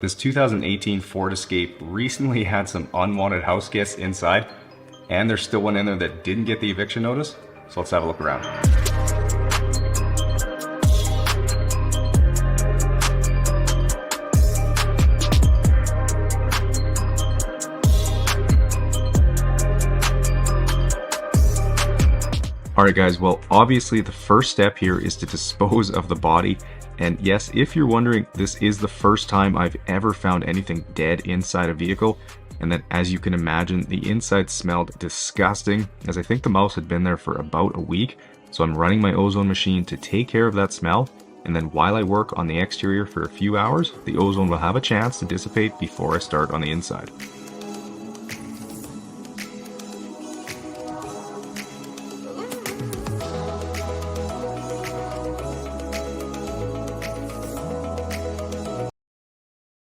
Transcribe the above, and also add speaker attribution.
Speaker 1: This 2018 Ford Escape recently had some unwanted house guests inside, and there's still one in there that didn't get the eviction notice, so let's have a look around. Alright guys, well obviously the first step here is to dispose of the body. And yes, if you're wondering, this is the first time I've ever found anything dead inside a vehicle. And then as you can imagine, the inside smelled disgusting, as I think the mouse had been there for about a week. So I'm running my ozone machine to take care of that smell. And then while I work on the exterior for a few hours, the ozone will have a chance to dissipate before I start on the inside.